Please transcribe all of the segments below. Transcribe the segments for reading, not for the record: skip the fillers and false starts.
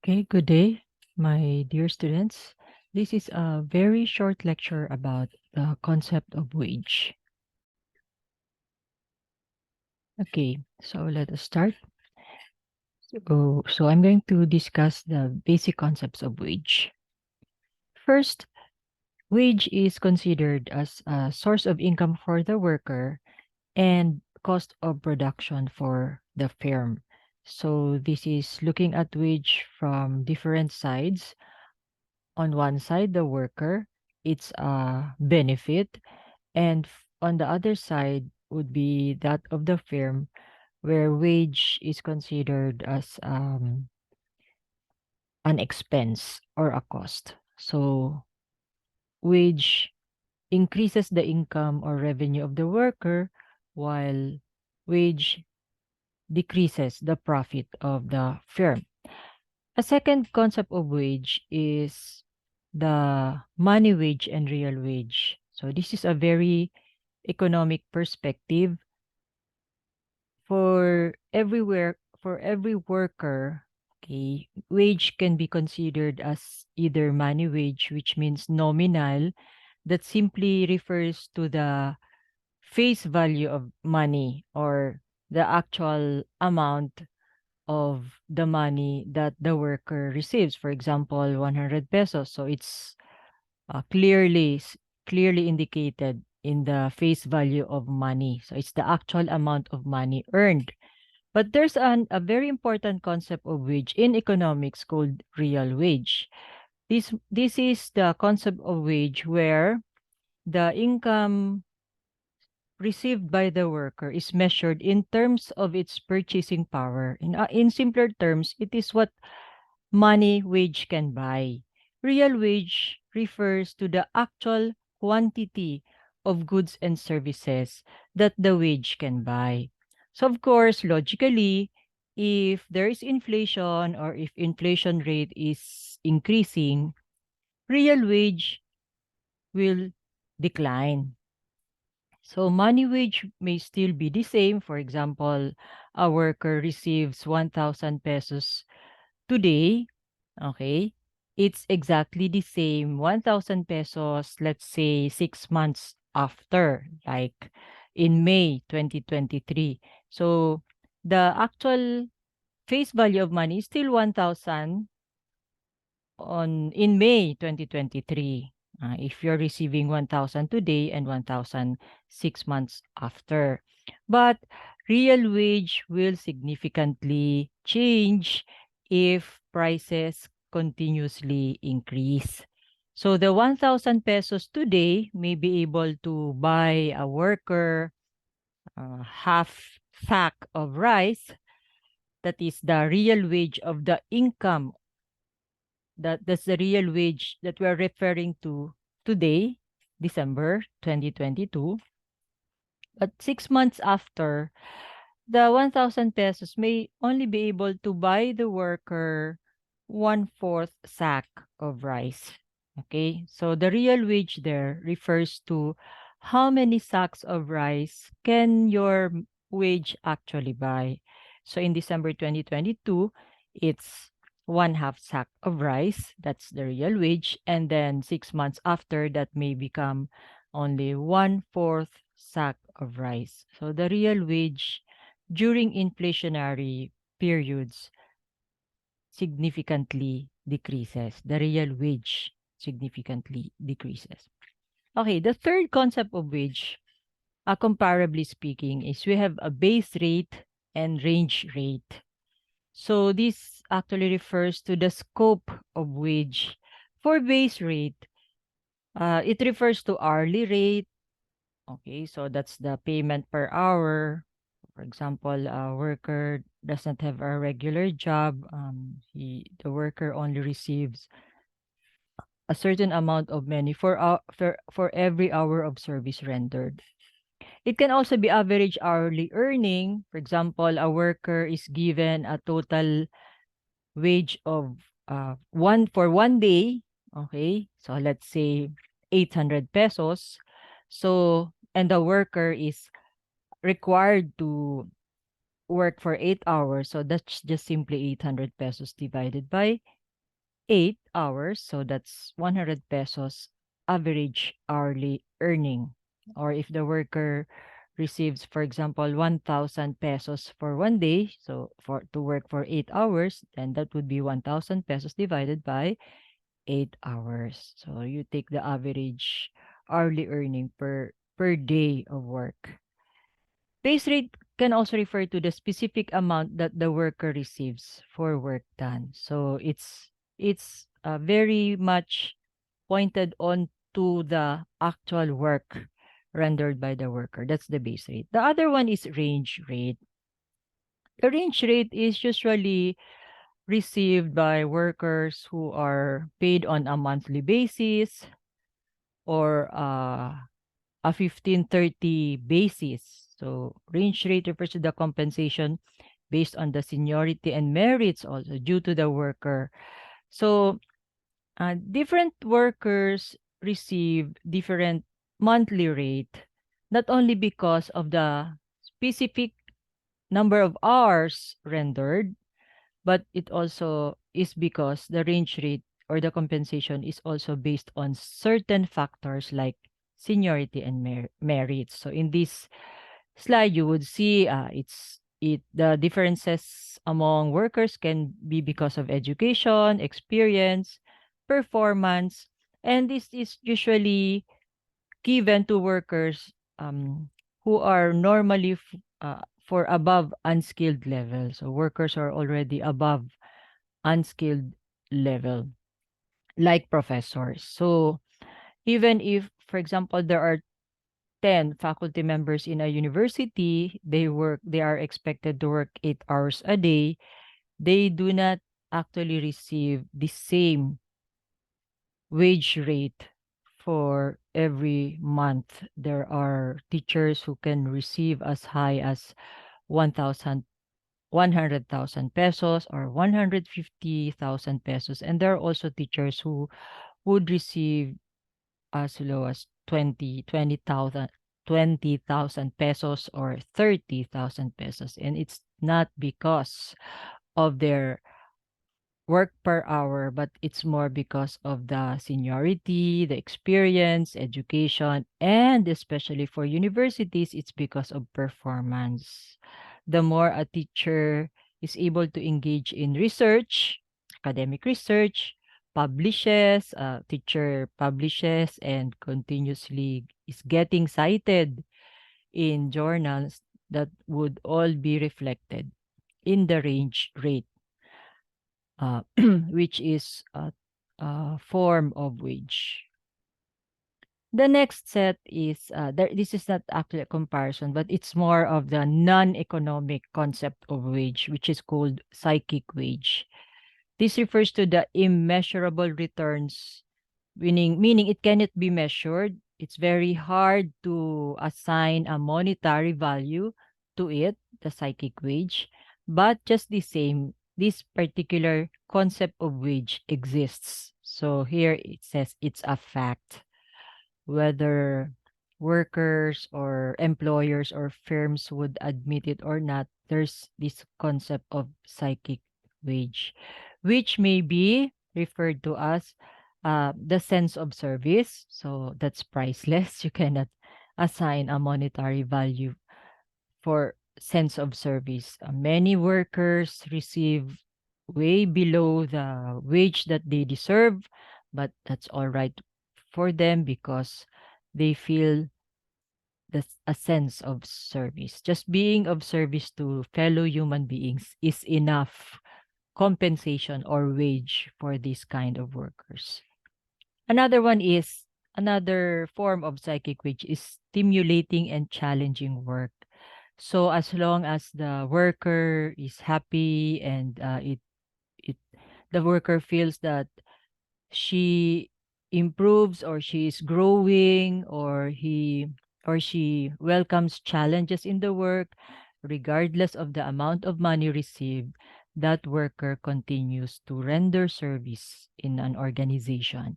Okay, good day, my dear students. This is a very short lecture about the concept of wage. Okay, so let us start. So I'm going to discuss the basic concepts of wage. First, wage is considered as a source of income for the worker and cost of production for the firm. So this is looking at wage from different sides. On one side, the worker, it's a benefit, and on the other side would be that of the firm, where wage is considered as an expense or a cost. So wage increases the income or revenue of the worker, while wage decreases the profit of the firm. A second concept of wage is the money wage and real wage. So this is a very economic perspective. For every worker, okay, wage can be considered as either money wage, which means nominal, that simply refers to the face value of money or the actual amount of the money that the worker receives. For example, 100 pesos. So it's clearly indicated in the face value of money. So it's the actual amount of money earned. But there's a very important concept of wage in economics called real wage. This is the concept of wage where the income received by the worker is measured in terms of its purchasing power. In simpler terms, it is what money wage can buy. Real wage refers to the actual quantity of goods and services that the wage can buy. So of course, logically, if there is inflation or if inflation rate is increasing, real wage will decline. So money wage may still be the same. For example, a worker receives 1,000 pesos today. Okay, it's exactly the same 1,000 pesos, let's say 6 months after, like in May 2023. So the actual face value of money is still 1,000 in May 2023. If you're receiving 1,000 today and 1,000 6 months after. But real wage will significantly change if prices continuously increase. So the 1,000 pesos today may be able to buy a worker half sack of rice. That is the real wage of the income. That's the real wage that we're referring to today, December 2022. But 6 months after, the 1,000 pesos may only be able to buy the worker one-fourth sack of rice. Okay, so the real wage there refers to how many sacks of rice can your wage actually buy. So in December 2022, it's one half sack of rice. That's the real wage. And then 6 months after, that may become only one-fourth sack of rice. So the real wage during inflationary periods significantly decreases. The real wage significantly decreases. Okay, the third concept of wage, comparably speaking, is we have a base rate and range rate. So this actually refers to the scope of wage. For base rate, it refers to hourly rate. Okay, so that's the payment per hour. For example, a worker does not have a regular job. The worker only receives a certain amount of money for every hour of service rendered. It can also be average hourly earning. For example, a worker is given a total wage of one for one day. Okay, so let's say 800 pesos. So, and the worker is required to work for 8 hours. So that's just simply 800 pesos divided by 8 hours, so that's 100 pesos average hourly earning. Or if the worker receives, for example, 1,000 pesos for one day, so for to work for 8 hours, then that would be 1,000 pesos divided by 8 hours. So you take the average hourly earning per day of work. Base rate can also refer to the specific amount that the worker receives for work done. So it's very much pointed on to the actual work rendered by the worker. That's the base rate. The other one is range rate. The range rate is usually received by workers who are paid on a monthly basis or a 15/30 basis. So range rate refers to the compensation based on the seniority and merits also due to the worker. So different workers receive different monthly rate, not only because of the specific number of hours rendered, but it also is because the range rate or the compensation is also based on certain factors like seniority and merits. So in this slide, you would see the differences among workers can be because of education, experience, performance, and this is usually given to workers who are normally for above unskilled level. So workers are already above unskilled level, like professors. So even if, for example, there are 10 faculty members in a university, they are expected to work 8 hours a day. They do not actually receive the same wage rate for every month. There are teachers who can receive as high as 1,000 100,000 pesos or 150,000 pesos. And there are also teachers who would receive as low as 20,000 pesos or 30,000 pesos. And it's not because of their work per hour, but it's more because of the seniority, the experience, education, and especially for universities, it's because of performance. The more a teacher is able to engage in research, academic research, teacher publishes and continuously is getting cited in journals that would all be reflected in the range rate uh, which is a form of wage. The next set is this is not actually a comparison, but it's more of the non-economic concept of wage, which is called psychic wage. This refers to the immeasurable returns, meaning it cannot be measured. It's very hard to assign a monetary value to it, the psychic wage. But just the same, this particular concept of wage exists. So here it says it's a fact. Whether workers or employers or firms would admit it or not, there's this concept of psychic wage, which may be referred to as the sense of service. So that's priceless. You cannot assign a monetary value for sense of service. Many workers receive way below the wage that they deserve, but that's all right for them because they feel a sense of service. Just being of service to fellow human beings is enough compensation or wage for this kind of workers. Another one is another form of psychic wage is stimulating and challenging work. So as long as the worker is happy and it the worker feels that she improves or she is growing or she welcomes challenges in the work, regardless of the amount of money received, that worker continues to render service in an organization.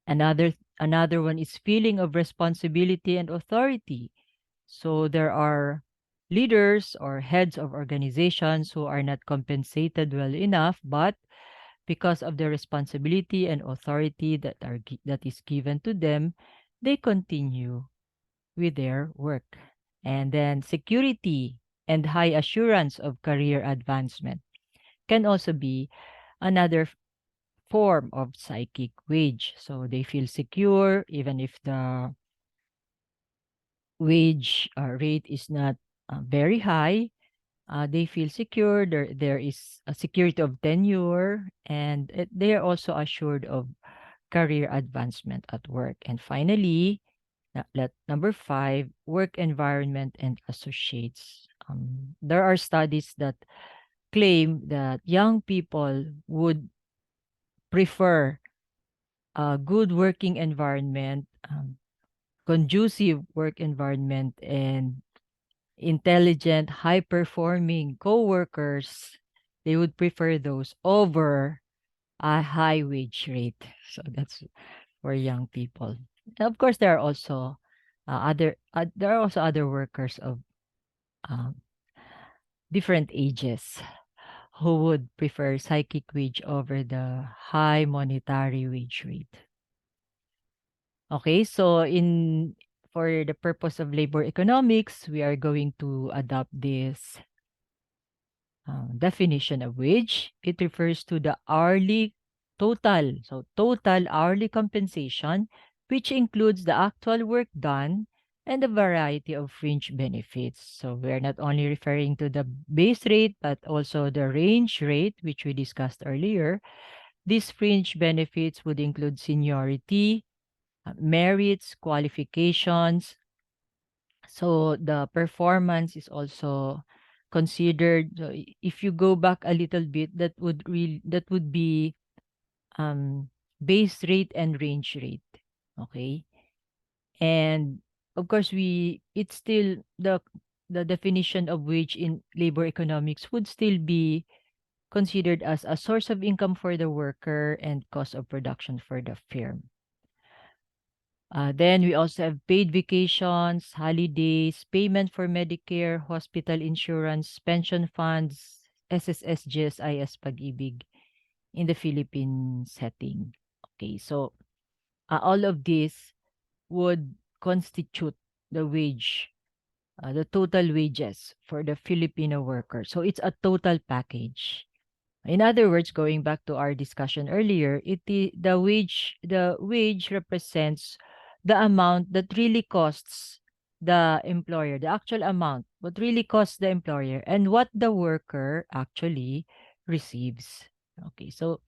Another one is feeling of responsibility and authority. So there are leaders or heads of organizations who are not compensated well enough, but because of the responsibility and authority that is given to them, they continue with their work. And then security and high assurance of career advancement can also be another form of psychic wage. So they feel secure even if the wage rate is not very high. They feel secure. There is a security of tenure, and they are also assured of career advancement at work. And finally, number five, work environment and associates. There are studies that claim that young people would prefer a good working environment, conducive work environment, and intelligent, high-performing coworkers. They would prefer those over a high wage rate. So that's for young people. And of course, there are also other workers of um, different ages who would prefer psychic wage over the high monetary wage rate. Okay, so in for the purpose of labor economics, we are going to adopt this definition of wage. It refers to the hourly total, so total hourly compensation, which includes the actual work done and a variety of fringe benefits. So we're not only referring to the base rate, but also the range rate, which we discussed earlier. These fringe benefits would include seniority, merits, qualifications. So the performance is also considered. So if you go back a little bit, that would be base rate and range rate. Okay. And of course it's still the definition of wage in labor economics would still be considered as a source of income for the worker and cost of production for the firm. Then we also have paid vacations, holidays, payment for Medicare, hospital insurance, pension funds, SSS, GSIS, Pag-ibig in the Philippine setting. Okay, so all of this would constitute the wage, the total wages for the Filipino worker. So it's a total package. In other words, going back to our discussion earlier, the wage represents the amount that really costs the employer, the actual amount, what really costs the employer, and what the worker actually receives. Okay, so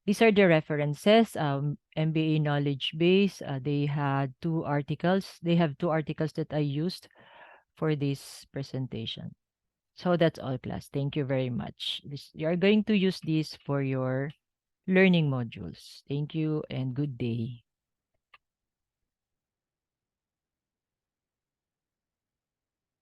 these are the references. MBA Knowledge Base. They have two articles that I used for this presentation. So that's all, class. Thank you very much. You are going to use this for your learning modules. Thank you and good day.